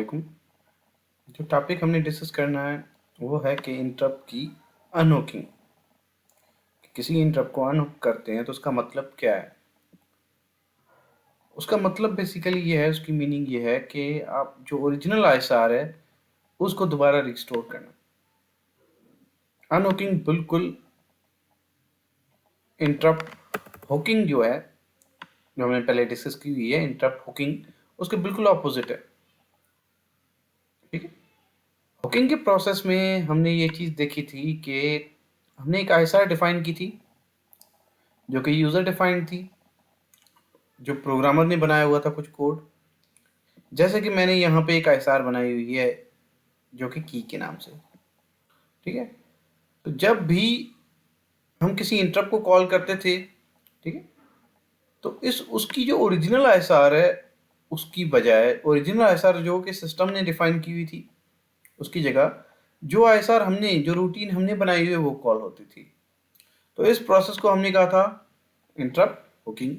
वालेकुम। जो टॉपिक हमने डिस्कस करना है वो है कि इंटरप्ट की अनहुकिंग। किसी इंटरप्ट को अनहुक करते हैं तो उसका मतलब क्या है? उसका मतलब बेसिकली ये है, उसकी मीनिंग ये है कि आप जो ओरिजिनल आईएसआर है उसको दोबारा रिस्टोर करना। अनहुकिंग बिल्कुल इंटरप्ट हुकिंग जो है, जो हमने पहले डिस्कस की हुई है, इंटरप्ट हुकिंग उसके बिल्कुल ऑपोजिट है। ठीक है, हुकिंग के प्रोसेस में हमने ये चीज़ देखी थी कि हमने एक आईएसआर डिफाइन की थी जो कि यूज़र डिफाइंड थी, जो प्रोग्रामर ने बनाया हुआ था कुछ कोड। जैसे कि मैंने यहाँ पे एक आईएसआर बनाई हुई है जो कि की के नाम से। ठीक है, तो जब भी हम किसी इंटरप्ट को कॉल करते थे, ठीक है, तो इस उसकी जो ओरिजिनल आईएसआर है उसकी बजाय ओरिजिनल आईएसआर जो कि सिस्टम ने डिफाइन की हुई थी उसकी जगह जो आईएसआर हमने, जो रूटीन हमने बनाई हुई है वो कॉल होती थी। तो इस प्रोसेस को हमने कहा था इंटरप्ट हुकिंग।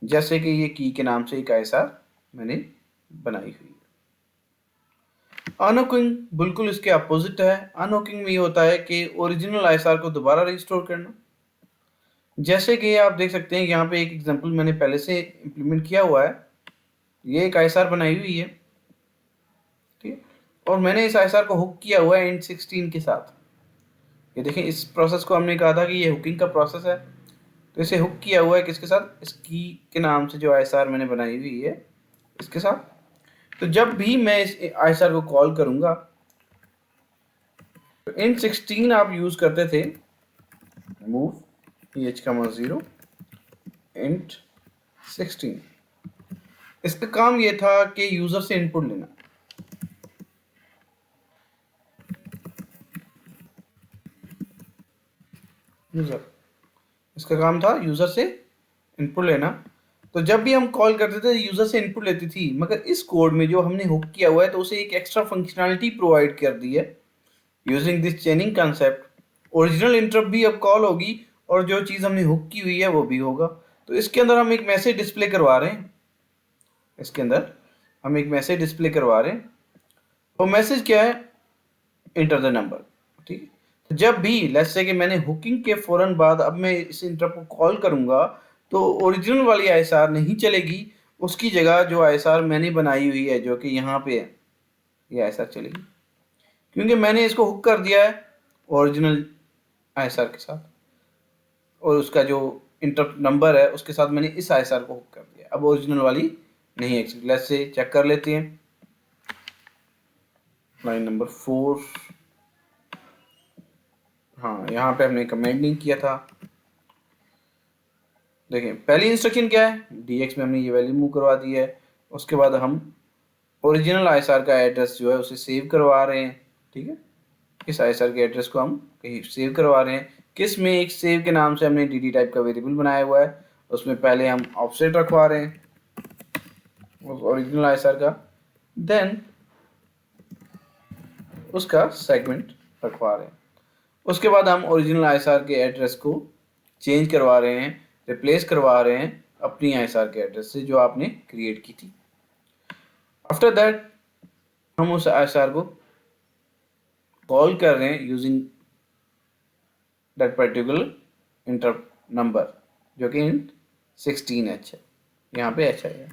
जैसे कि ये की के नाम से एक आईएसआर मैंने बनाई हुई है। अनहुकिंग बिल्कुल इसके अपोजिट है। अनहुकिंग में ये होता है कि ओरिजिनल आईएसआर को दोबारा रिस्टोर करना। जैसे कि आप देख सकते हैं यहाँ पे एक एग्जांपल मैंने पहले से इंप्लीमेंट किया हुआ है। ये एक आईएसआर बनाई हुई है, ठीक है, और मैंने इस आईएसआर को हुक किया हुआ है इंट 16 के साथ। ये देखें, इस प्रोसेस को हमने कहा था कि ये हुकिंग का प्रोसेस है, तो इसे हुक किया हुआ है किसके साथ? इस की के नाम से जो आईएसआर मैंने बनाई हुई है इसके साथ। तो जब भी मैं इस आईएसआर को कॉल करूंगा तो int 16 आप यूज करते थे, मूव h,0 int 16। इसका काम ये था कि यूजर से इनपुट लेना। यूजर, इसका काम था यूजर से इनपुट लेना। तो जब भी हम कॉल करते थे यूजर से इनपुट लेती थी, मगर इस कोड में जो हमने हुक किया हुआ है तो उसे एक एक्स्ट्रा फंक्शनैलिटी प्रोवाइड कर दी है। Using this चेनिंग concept original interrupt भी अब कॉल होगी और जो चीज़ हमने हुक की हुई है वो भी होगा। तो इसके अंदर हम एक मैसेज डिस्प्ले करवा रहे हैं। इसके अंदर हम एक मैसेज डिस्प्ले करवा रहे हैं। वो मैसेज क्या है? Enter the number. ठीक है, तो जब भी लेट्स से कि मैंने हुकिंग के फौरन बाद अब मैं इस इंटरप्ट को कॉल करूंगा तो ओरिजिनल वाली आईएसआर नहीं चलेगी, उसकी जगह जो आईएसआर मैंने बनाई हुई है जो कि यहाँ पे है ये आईएसआर चलेगी, क्योंकि मैंने इसको हुक कर दिया है ओरिजिनल आईएसआर के साथ, और उसका जो इंटरप्ट नंबर है उसके साथ मैंने इस आईएसआर को हुक कर दिया। अब ओरिजिनल वाली नहीं है। लेट्स से चेक कर लेते हैं लाइन नंबर 4। हाँ, यहाँ पे हमने कमेंट नहीं किया था। देखें, पहली इंस्ट्रक्शन क्या है? dx में हमने ये वैल्यू मूव करवा दी है। उसके बाद हम ओरिजिनल आईएसआर का एड्रेस जो है उसे सेव करवा रहे हैं। ठीक है, इस आईएसआर के एड्रेस को हम कहीं सेव करवा रहे हैं। किस में? एक सेव के नाम से हमने dd टाइप का वेरिएबल बनाया हुआ है, उसमें पहले हम ऑफसेट रखवा रहे हैं ओरिजिनल आईएसआर का, देन उसका सेगमेंट रखवा रहे हैं। उसके बाद हम ओरिजिनल आईएसआर के एड्रेस को चेंज करवा रहे हैं, रिप्लेस करवा रहे हैं अपनी आईएसआर के एड्रेस से जो आपने क्रिएट की थी। आफ्टर दैट हम उस आईएसआर को कॉल कर रहे हैं using that particular interrupt number जो कि int 16h है। यहाँ पे h है।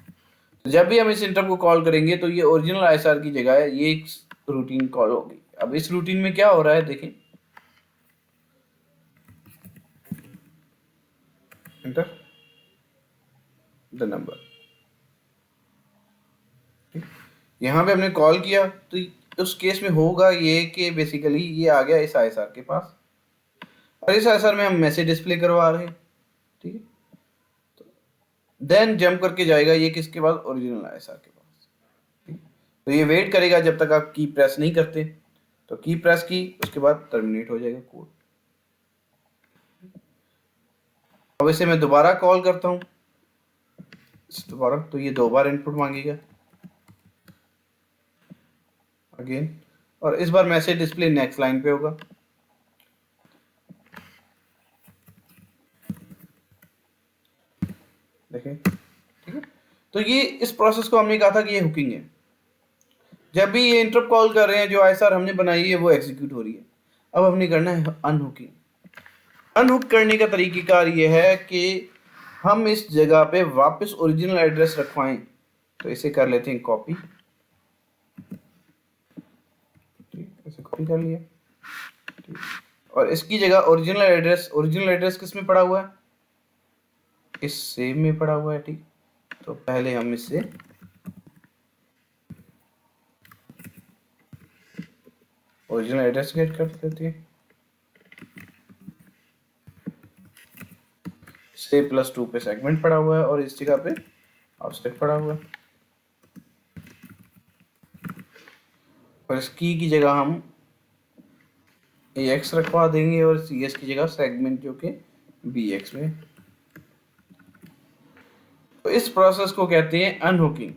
तो जब भी हम इस इंटरप्ट को कॉल करेंगे तो ये ओरिजिनल आईएसआर की जगह है, ये एक रूटीन कॉल होगी। अब इस रूटीन में क्या हो रहा है देखें, इंटर द नंबर। यहाँ पे हमने कॉल किया तो उस केस में होगा ये कि बेसिकली ये आ गया इस आईएसआर के पास, और इस आईएसआर में हम मैसेज डिस्प्ले करवा रहे हैं। ठीक है, तो देन जंप करके जाएगा ये किसके पास? ओरिजिनल आईएसआर के पास। ठीक, तो ये वेट करेगा जब तक आप की प्रेस नहीं करते। तो की प्रेस की, उसके बाद टर्मिनेट हो जाएगा कोड। अब इसे मैं दोबारा कॉल करता हूँ दोबारा, तो ये 2 बार इनपुट मांगेगा अगेन, और इस बार मैसेज डिस्प्ले नेक्स्ट लाइन पे होगा। देखें, ठीक है, तो ये इस प्रोसेस को हमने कहा था कि ये हुकिंग है। जब भी ये इंटरप्ट कॉल कर रहे हैं, जो आईएसआर हमने बनाई है वो एग्जीक्यूट हो रही है। अब हमने करना है अनहुकिंग। अनहुक करने का तरीकेकार ये है कि हम इस जगह पे वापस ओरिजिनल एड्रेस रखवाएं। तो इसे कर लेते हैं कॉपी, ठीक, इसे कॉपी कर लिया, ठीक। और इसकी जगह ओरिजिनल एड्रेस किस में पड़ा हुआ है? इस सेव में पड़ा हुआ है, ठीक। तो पहले हम इससे ओरिजिनल एड्रेस गेट कर देते हैं। से +2 पे सेगमेंट पड़ा हुआ है और इस जगह पे ऑफसेट पड़ा हुआ है, और इस की जगह हम AX रखवा देंगे और CS की जगह सेगमेंट जो कि BX में। तो इस प्रोसेस को कहते हैं अनहुकिंग।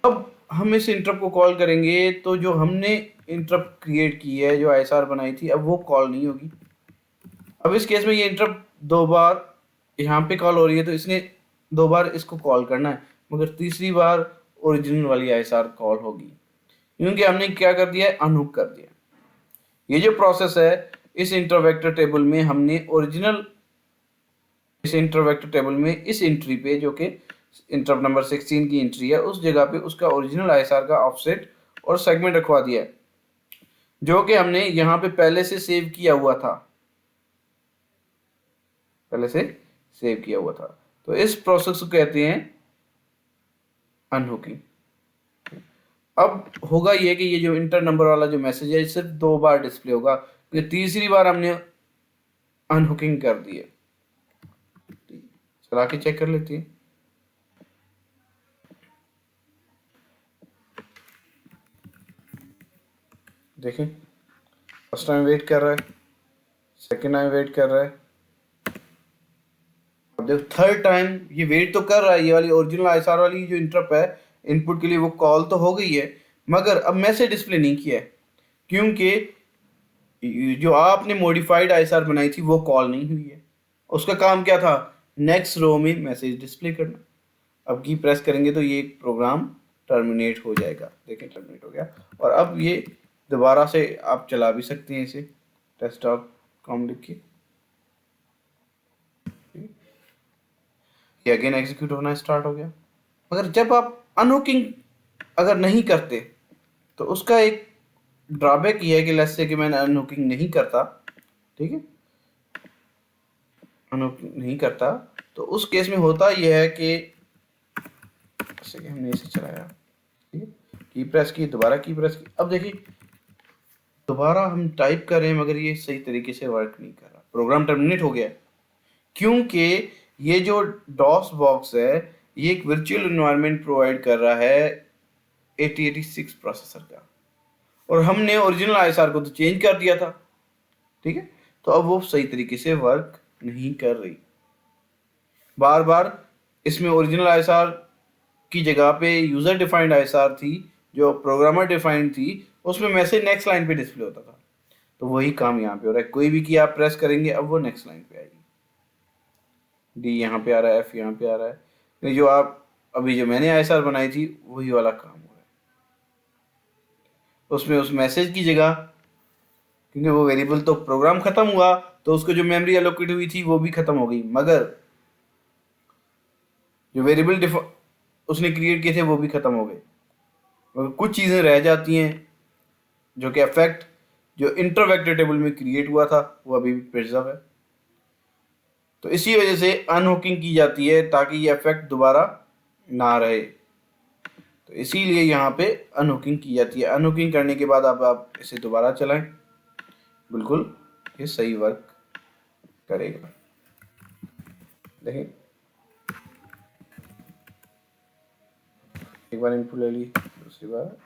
अब हम इस इंटरप्ट को कॉल करेंगे तो जो हमने इंटरप्ट क्रिएट की है, जो ISR बनाई थी, अब वो कॉल नहीं होगी। अब इस केस में ये इंटरप्ट 2 बार यहाँ पे कॉल हो रही है, तो इसने 2 बार इसको कॉल करना है, मगर तीसरी बार ओरिजिनल वाली ISR कॉल होगी, क्योंकि हमने क्या कर दिया है, अनहुक कर दिया। ये जो प्रोसेस है, इस इंटरवेक्टर टेबल में हमने ओरिजिनल, इस इंटरवेक्टर टेबल में इस एंट्री पे जो कि इंटरप्ट नंबर 16 की एंट्री है, उस जगह पे उसका ओरिजिनल ISR का ऑफसेट और सेगमेंट रखवा दिया है, जो कि हमने यहाँ पे पहले से सेव किया हुआ था, तो इस प्रोसेस को कहते हैं अनहुकिंग। अब होगा ये कि ये जो इंटर नंबर वाला जो मैसेज है सिर्फ 2 बार डिस्प्ले होगा, क्योंकि तीसरी बार हमने अनहुकिंग कर दी है। चला के चेक कर लेते हैं। देखें, फर्स्ट टाइम वेट कर रहा है, सेकेंड टाइम वेट कर रहा है, अब देखो थर्ड टाइम ये वेट तो कर रहा है। ये वाली ओरिजिनल ISR वाली जो इंटरप्ट है इनपुट के लिए, वो कॉल तो हो गई है, मगर अब मैसेज डिस्प्ले नहीं किया है, क्योंकि जो आपने मॉडिफाइड ISR बनाई थी वो कॉल नहीं हुई है। उसका काम क्या था? नेक्स्ट रो में मैसेज डिस्प्ले करना। अब की प्रेस करेंगे तो ये प्रोग्राम टर्मिनेट हो जाएगा। देखें, टर्मिनेट हो गया, और अब ये दोबारा से आप चला भी सकते हैं इसे, desktop.com लिख के, ये अगेन एग्जीक्यूट होना स्टार्ट हो गया। मगर जब आप अनहुकिंग अगर नहीं करते तो उसका एक ड्रॉबैक ये है कि लेट्स से कि मैं अनहुकिंग नहीं करता, ठीक है, अनहुकिंग नहीं करता, तो उस केस में होता यह है कि जैसे कि हमने इसे चलाया, ठीक है, की प्रेस की, दोबारा की प्रेस की, अब देखिए दोबारा हम टाइप कर रहे हैं मगर ये सही तरीके से वर्क नहीं कर रहा, प्रोग्राम टर्मिनेट हो गया, क्योंकि ये जो डॉस बॉक्स है ये एक वर्चुअल एनवायरनमेंट प्रोवाइड कर रहा है 8086 प्रोसेसर का, और हमने ओरिजिनल ISR को तो चेंज कर दिया था, ठीक है, तो अब वो सही तरीके से वर्क नहीं कर रही। बार बार इसमें ओरिजिनल ISR की जगह पे यूजर डिफाइंड ISR थी, जो प्रोग्रामर डिफाइंड थी, उसमें मैसेज नेक्स्ट लाइन पे डिस्प्ले होता था। तो वही काम यहाँ पे हो रहा है, कोई भी की आप प्रेस करेंगे अब वो नेक्स्ट लाइन पे आएगी, D यहाँ पे आ रहा है, F यहाँ पे आ रहा है, तो जो आप अभी जो मैंने ISR बनाई थी वही वाला काम हो रहा है। उसमें उस मैसेज की जगह, क्योंकि वो वेरिएबल तो प्रोग्राम खत्म हुआ तो उसको जो मेमोरी एलोकेट हुई थी वो भी खत्म हो गई, मगर जो वेरिएबल उसने क्रिएट किए थे वो भी खत्म हो गए, मगर कुछ चीज़ें रह जाती हैं जो कि अफेक्ट जो इंटरवेक्टर टेबल में क्रिएट हुआ था वो अभी भी प्रिजर्व है। तो इसी वजह से अनहुकिंग की जाती है ताकि ये इफेक्ट दोबारा ना रहे, तो इसीलिए यहाँ पे अनहुकिंग की जाती है। अनहुकिंग करने के बाद आप इसे दोबारा चलाएं, बिल्कुल ये सही वर्क करेगा। देखें, एक बार इनपुट ले ली, दूसरी बार,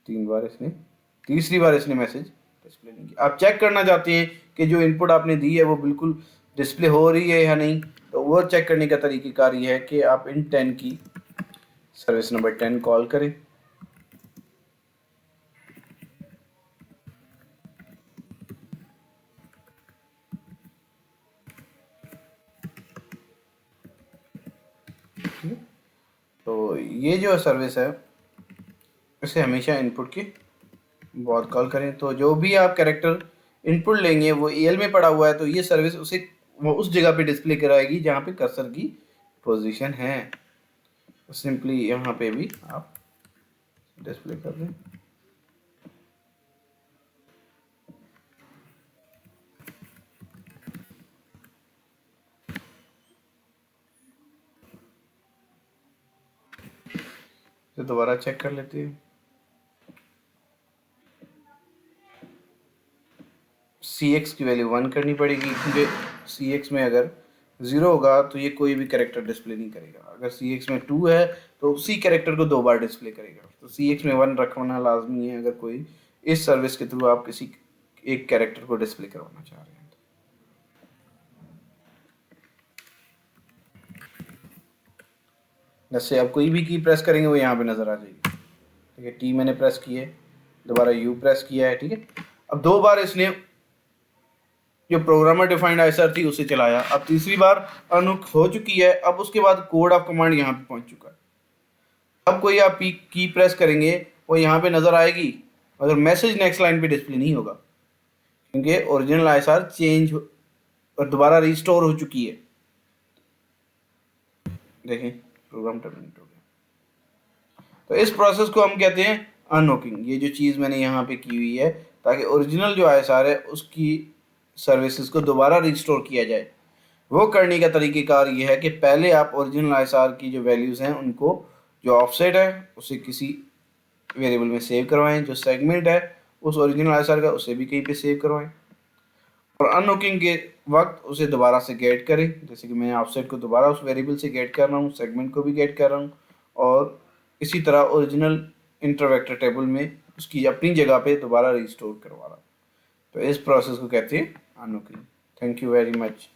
3 बार इसने, तीसरी बार इसने मैसेज डिस्प्ले नहीं किया। आप चेक करना चाहते हैं कि जो इनपुट आपने दी है वो बिल्कुल डिस्प्ले हो रही है या नहीं, तो वो चेक करने का तरीक़ेकार ये है कि आप इन 10 की सर्विस नंबर 10 कॉल करें, तो तो ये जो सर्विस है इसे हमेशा इनपुट के बाद कॉल करें। तो जो भी आप कैरेक्टर इनपुट लेंगे वो EL में पड़ा हुआ है, तो ये सर्विस उसे वो उस जगह पे डिस्प्ले कराएगी जहाँ पे कर्सर की पोजीशन है। तो सिंपली यहाँ पे भी आप डिस्प्ले कर दें। तो दोबारा चेक कर लेते हैं। CX की वैल्यू 1 करनी पड़ेगी, क्योंकि CX में अगर 0 होगा तो ये कोई भी कैरेक्टर डिस्प्ले नहीं करेगा। अगर CX में 2 है तो उसी कैरेक्टर को 2 बार डिस्प्ले करेगा। तो CX में 1 रखना लाजमी है अगर कोई इस सर्विस के थ्रू आप किसी एक कैरेक्टर को डिस्प्ले करवाना चाह रहे हैं। जैसे आप कोई भी की प्रेस करेंगे वो यहाँ पे नज़र आ जाएगी। ठीक है, T मैंने प्रेस की है, दोबारा U प्रेस किया है। ठीक है, अब 2 बार इसने जो प्रोग्रामर डिफाइंड आईएसआर थी उसे चलाया। अब तीसरी बार अनहुक हो चुकी है। अब उसके बाद कोड ऑफ कमांड यहाँ पे पहुंच चुका है। अब कोई आप की प्रेस करेंगे वो यहाँ पे नजर आएगी, मगर मैसेज नेक्स्ट लाइन पे डिस्प्ले नहीं होगा, क्योंकि ओरिजिनल आईएसआर चेंज और दोबारा रिस्टोर हो चुकी है। देखें, प्रोग्राम टर्मिनेट हो गया। तो इस प्रोसेस को हम कहते हैं अनहॉकिंग। ये जो चीज़ मैंने यहाँ पे की हुई है ताकि ओरिजिनल जो आईएसआर है उसकी सर्विसेज को दोबारा रिस्टोर किया जाए। वो करने का तरीक़ेकार ये है कि पहले आप ओरिजिनल आईएसआर की जो वैल्यूज़ हैं उनको, जो ऑफसेट है उसे किसी वेरिएबल में सेव करवाएं, जो सेगमेंट है उस ओरिजिनल आईएसआर का उसे भी कहीं पे सेव करवाएं, और अनहॉकिंग के वक्त उसे दोबारा से गेट करें। जैसे कि मैं ऑफसेट को दोबारा उस वेरिएबल से गेट कर रहा हूँ, सेगमेंट को भी गेट कर रहा हूँ, और इसी तरह ओरिजिनल इंटरवेक्टर टेबल में उसकी अपनी जगह पे दोबारा रिस्टोर करवा रहा हूँ। तो इस प्रोसेस को कहते हैं अनहॉकिंग। Thank you very much.